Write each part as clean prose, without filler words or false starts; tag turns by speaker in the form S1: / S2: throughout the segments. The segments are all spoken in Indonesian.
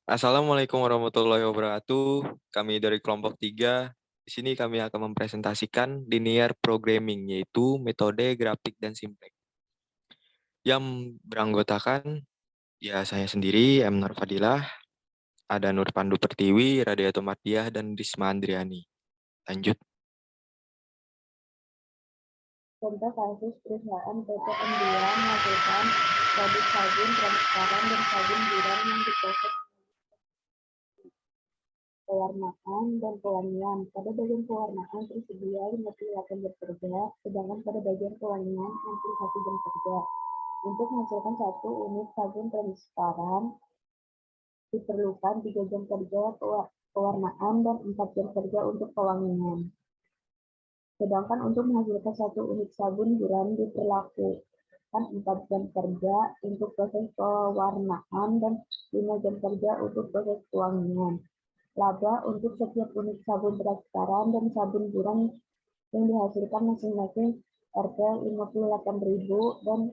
S1: Assalamualaikum warahmatullahi wabarakatuh. Kami dari kelompok 3. Di sini kami akan mempresentasikan linear programming, yaitu metode grafik dan simplex. Yang beranggotakan, ya saya sendiri, M. Nur Fadilah, ada Nur Pandu Pertiwi, Radiato Mardiah, dan Risma Andriani. Lanjut.
S2: Contoh kasus perusahaan PT M2 menghasilkan produk sabun transparan dan sabun tiram yang diproses pewarnaan dan pewangian. Pada bagian pewarnaan tersedia 58 jam kerja, sedangkan pada bagian pewangian 61 jam kerja. Untuk menghasilkan satu unit sabun transparan diperlukan 3 jam kerja pewarnaan dan 4 jam kerja untuk pewangian. Sedangkan untuk menghasilkan satu unit sabun tiram diperlakukan 4 jam kerja untuk proses pewarnaan dan 5 jam kerja untuk proses pewangian. Laba untuk setiap unit sabun transparan dan sabun tiram yang dihasilkan masing-masing Rp 58.000 dan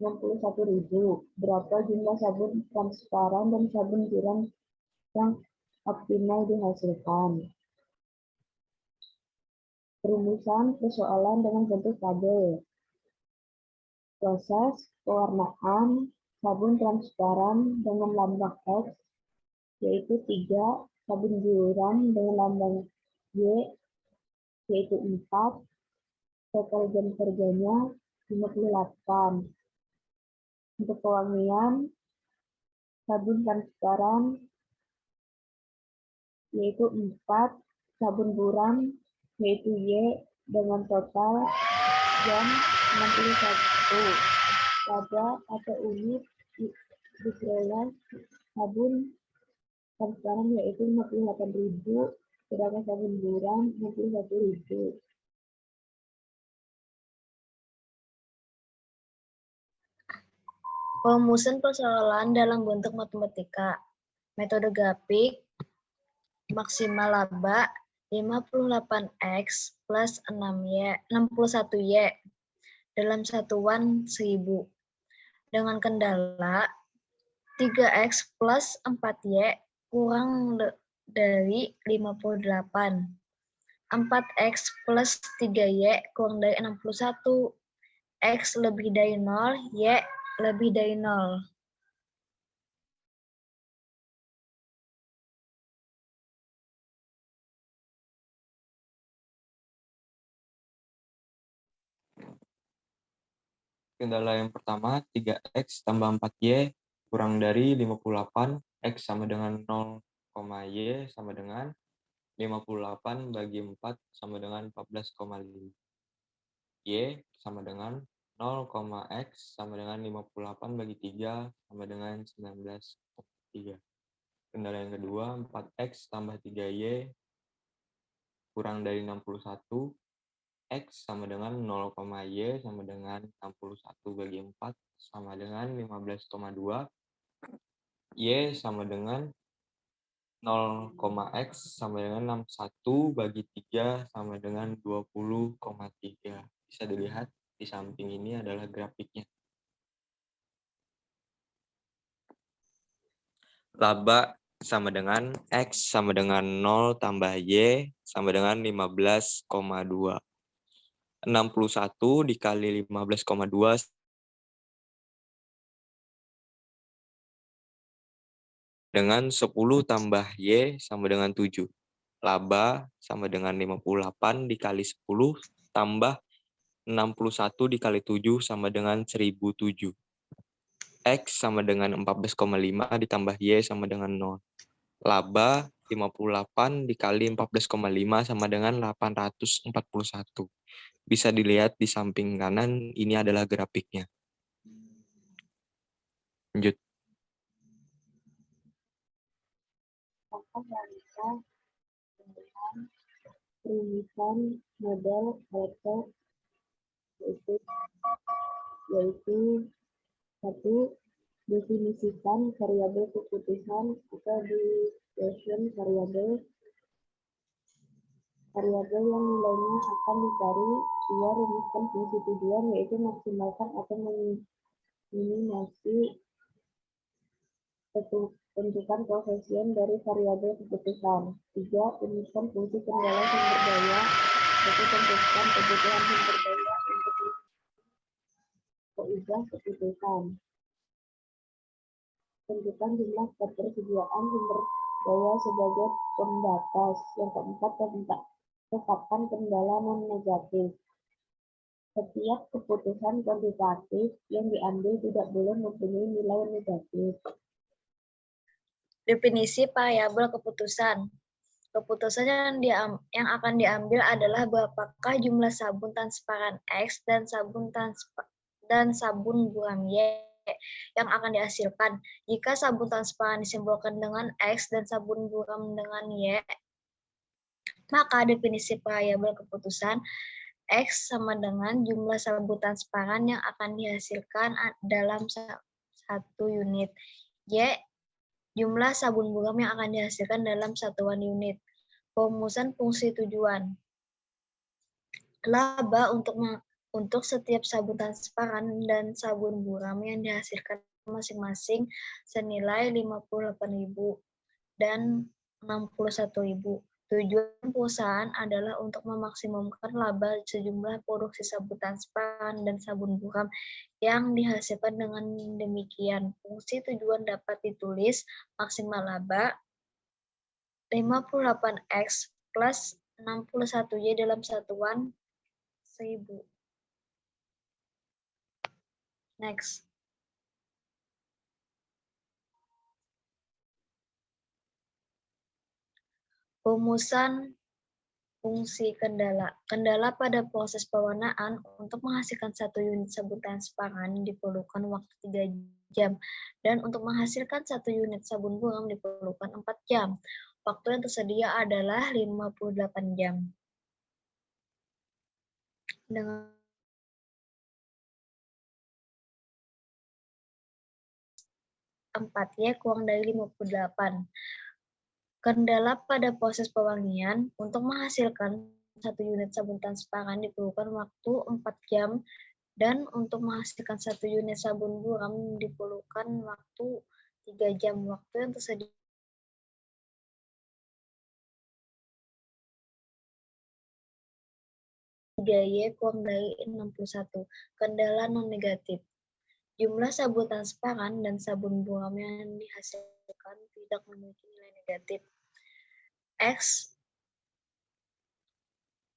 S2: 61.000. Berapa jumlah sabun transparan dan sabun tiram yang optimal dihasilkan? Perumusan persoalan dengan bentuk tabel. Proses pewarnaan sabun transparan dengan lambang X, yaitu 3, sabun tiram dengan lambang Y, yaitu 4, total jam kerjanya 58. Untuk pewangian sabun transparan yaitu 4, sabun tiram yaitu Y dengan total jam 61. Pada atau unit diperoleh sabun transparan yaitu 58.000, sedangkan sabun tiram 61.000.
S3: Perumusan persoalan dalam bentuk matematika. Metode grafik maksimal laba 58X plus 61Y dalam satuan 1000. Dengan kendala 3X plus 4Y kurang dari 58. 4X plus 3Y kurang dari 61. X lebih dari 0, Y lebih dari 0.
S1: Kendala yang pertama, 3X tambah 4Y kurang dari 58, X sama dengan 0, Y sama dengan 58 bagi 4 sama dengan 14,5. Y sama dengan 0,X sama dengan 58 bagi 3 sama dengan 19,3. Kendala yang kedua, 4X tambah 3Y kurang dari 61, X sama dengan 0, Y sama dengan 61 bagi 4 sama dengan 15,2. Y sama dengan 0,X sama dengan 61 bagi 3 sama dengan 20,3. Bisa dilihat di samping ini adalah grafiknya. Laba sama dengan X sama dengan 0 tambah Y sama dengan 15,2. 61 dikali 15,2 dengan 10 tambah Y sama dengan 7. Laba sama dengan 58 dikali 10 tambah 61 dikali 7 sama dengan 1007. X sama dengan 14,5 ditambah Y sama dengan 0. Laba 58 dikali 14,5 sama dengan 841. Bisa dilihat di samping kanan, ini adalah grafiknya. Lanjut.
S2: Apakah realita dengan perumusan model Pareto yaitu 1. Definisikan variabel keputusan atau decision variabel yang nilainya akan dicari. 2. Rumuskan fungsi tujuan yaitu maksimalkan atau meminimasi Tentukan koefisien dari variabel keputusan. 3. Rumuskan fungsi kendala sumber daya. 1. Tentukan kebutuhan sumber daya untuk keubah keputusan. Tentukan jumlah ketersediaan sumber daya sebagai pembatas. Yang keempat, tetapkan kendala non-negatif. Setiap keputusan kuantitatif yang diambil tidak boleh mempunyai nilai negatif.
S3: Definisi variabel keputusan. Keputusan yang akan diambil adalah berapakah jumlah sabun transparan X dan sabun buram Y yang akan dihasilkan. Jika sabun transparan disimbolkan dengan X dan sabun buram dengan Y, maka definisi variabel keputusan X sama dengan jumlah sabun transparan yang akan dihasilkan dalam satu unit. Y, jumlah sabun buram yang akan dihasilkan dalam satuan unit. Perumusan fungsi tujuan. Laba untuk setiap sabun transparan dan sabun buram yang dihasilkan masing-masing senilai 58.000 dan 61.000. Tujuan perusahaan adalah untuk memaksimumkan laba sejumlah produksi sabun transparan dan sabun buram yang dihasilkan. Dengan demikian, fungsi tujuan dapat ditulis maksimal laba 58X plus 61Y dalam satuan 1000. Next. Rumusan fungsi kendala. Kendala pada proses pewarnaan untuk menghasilkan 1 unit sabun transparan diperlukan waktu 3 jam. Dan untuk menghasilkan 1 unit sabun buram diperlukan 4 jam. Waktu yang tersedia adalah 58 jam. Dengan 4Y kurang dari 58. Kendala pada proses pewangian untuk menghasilkan 1 unit sabun transparan diperlukan waktu 4 jam dan untuk menghasilkan 1 unit sabun buram diperlukan waktu 3 jam. Waktu yang tersedia 3Y kurang dari 61. Kendala non-negatif. Jumlah sabun transparan dan sabun buram yang dihasilkan tidak memiliki nilai negatif. X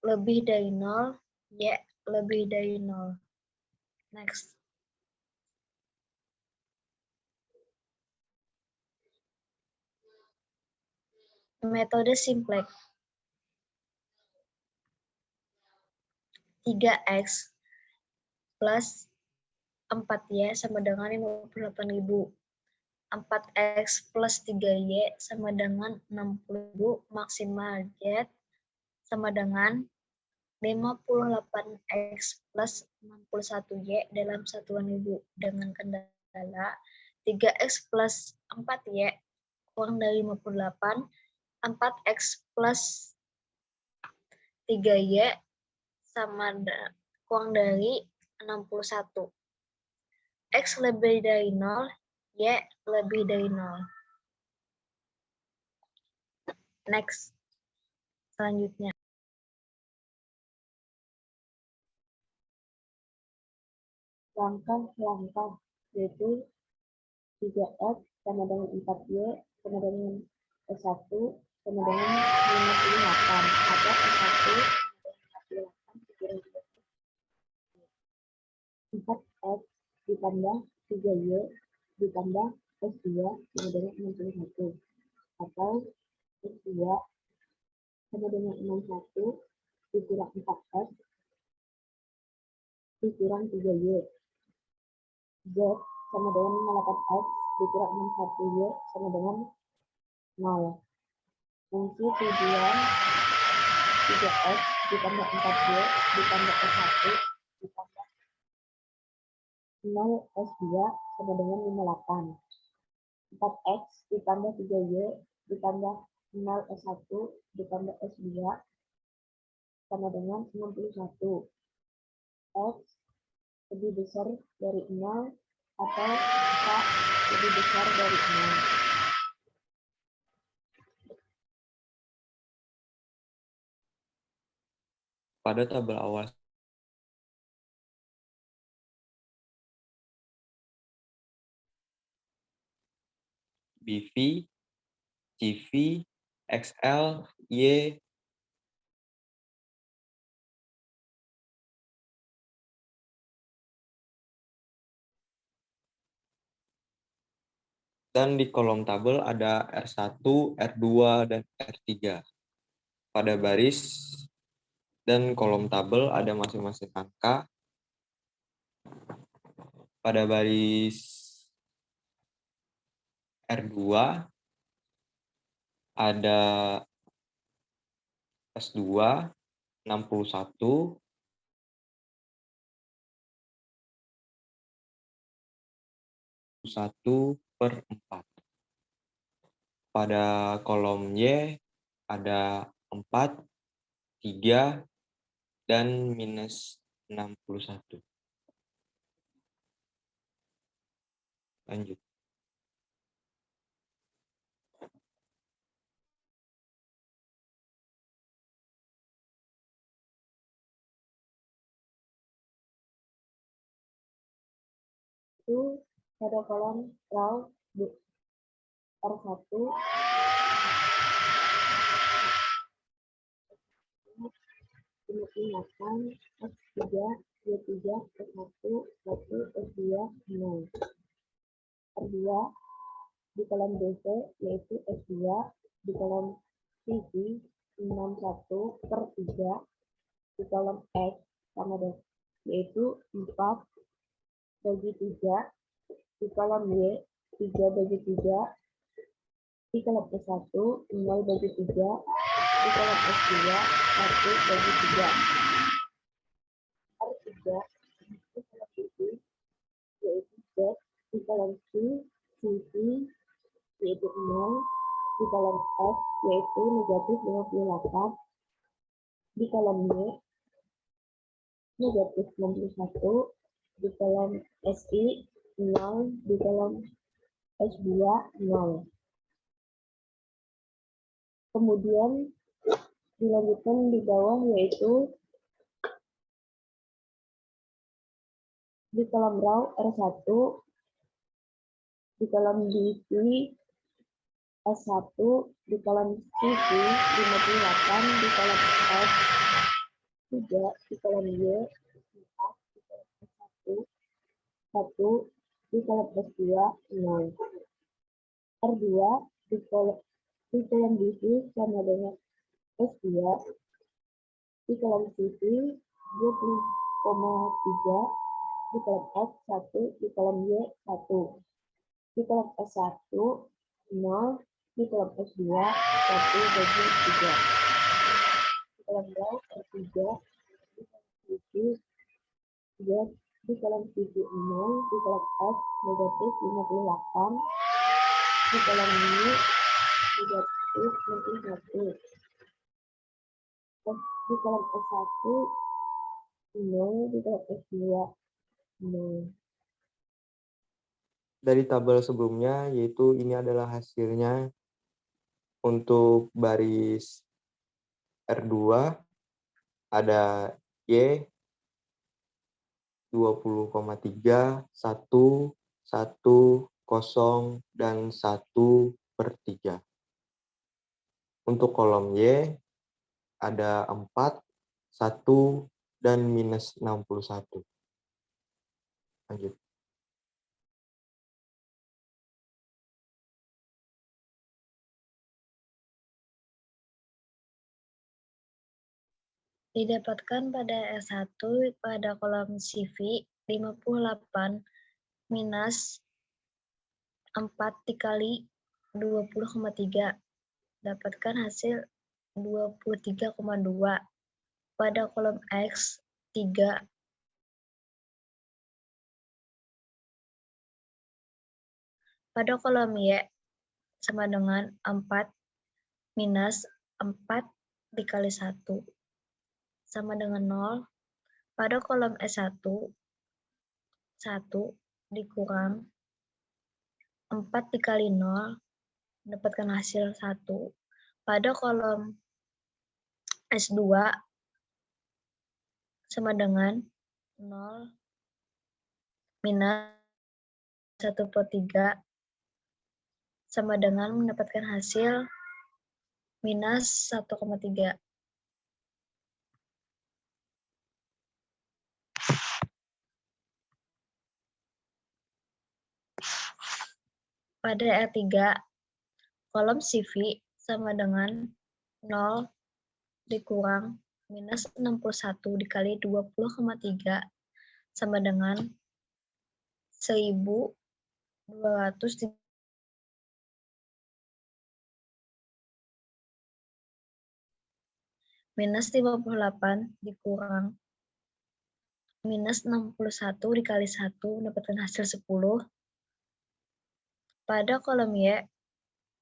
S3: lebih dari 0, Y lebih dari 0. Next. Metode simplex. 3X plus 4Y sama dengan 58.000. 4X plus 3Y sama dengan 60.000. Maksimal Z sama dengan 58X plus 61Y dalam satuan 1000. Dengan kendala 3X plus 4Y kurang dari 58. 4X plus 3Y sama kurang dari 61. X lebih dari 0, Y lebih dari 0. Next. Selanjutnya.
S2: Langkah-langkah, yaitu 3X sama dengan 4Y sama dengan S1 sama dengan 58 atau S1 4X ditambah 3Y ditambah S2 sama dengan 61 atau S2 sama dengan 61 dikurang 4X dikurang 3Y. Z sama dengan 58X dikurang 61Y sama dengan 0. Fungsi tujuan 3X ditambah 4Y ditambah S1 ditambah 0 S2 sama dengan 58. 4X ditambah 3Y ditambah 0 S1 ditambah S2 sama dengan 91. X lebih besar dari 0 atau K lebih besar dari 0.
S1: pada tabel awal BV, CV, XL, Y, dan di kolom tabel ada R1, R2, dan R3. Pada baris dan kolom tabel ada masing-masing angka. Pada baris R2 ada S2 61, per 4. Pada kolom Y ada 4, 3, dan minus 61. Lanjut.
S2: Itu pada kolom row R1 diingatkan S3, Y3, S1, 1, S2, 0. R2 di kolom BC yaitu S2 di kolom CV 61 per 3 di kolom X sama dengan yaitu 4 bagi 3 di kolom Y 3 bagi 3 di kolom S1 0 bagi 3 di kolom S2 1 bagi 3. R3 di kolom CV yaitu Z di kolom C CV yaitu 0 di kolom X yaitu negatif 58 di kolom Y negatif 61 di kolom SI 0 di kolom S2 0. Kemudian dilanjutkan di bawah yaitu di kolom row R1 di kolom DV S1 di kolom CV 58 di kolom X 3 di kolom Y 4 di kolom S1 1 di kolom S2 0. R2 di kolom DV sama dengan S2 di kolom CV 20,3 di kolom X 1 di kolom Y 1 di kolom S1 0 di kolom S2 1 bagi 3 di kolom row R3 di kolom CV 3 di kolom CV 0 di kolom X negatif 58 di kolom Y negatif 61 di kolom S1 0 di kolom S2 0.
S1: Dari tabel sebelumnya, yaitu ini adalah hasilnya untuk baris R2 ada Y 20,3, 1, 1, 0, dan 1 per 3. Untuk kolom Y ada 4, 1, dan minus 61. Lanjut.
S3: Didapatkan pada S1 pada kolom CV 58 minus 4 dikali 20,3. Dapatkan hasil 23,2. Pada kolom X 3. Pada kolom Y sama dengan 4 minus 4 dikali 1 sama dengan 0. Pada kolom S1, 1 dikurang 4 dikali 0, mendapatkan hasil 1. Pada kolom S2, sama dengan 0 minus 1/3 sama dengan mendapatkan hasil minus 1,3. Pada R3, kolom CV sama dengan 0 dikurang minus 61 dikali 20,3 sama dengan 1.200 minus 58 dikurang minus 61 dikali 1 mendapatkan hasil 10. Pada kolom Y,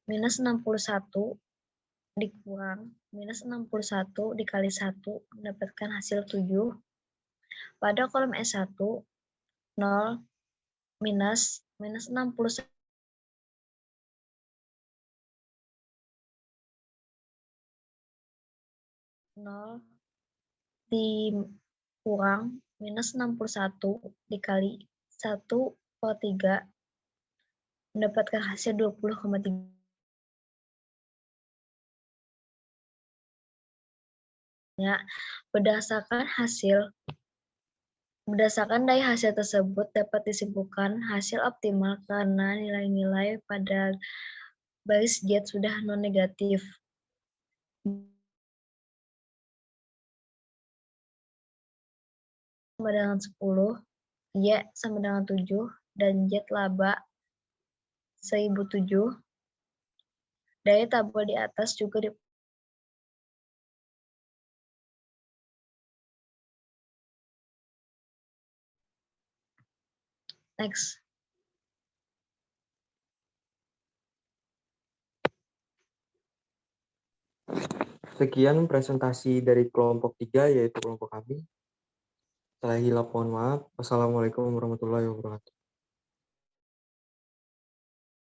S3: minus 61 dikurang minus 61 dikali 1 mendapatkan hasil 7. Pada kolom S1, 0 minus 61 0 dikurang minus 61 dikali 1/3 mendapatkan hasil 20,3. Berdasarkan dari hasil tersebut dapat disimpulkan hasil optimal karena nilai-nilai pada baris Z sudah non-negatif. Sama dengan 10, Y sama dengan 7, dan Z laba 1007. Dari tabel di atas juga Next.
S1: Sekian presentasi dari kelompok 3, yaitu kelompok kami. Saya hilaf, mohon maaf. Wassalamualaikum warahmatullahi wabarakatuh.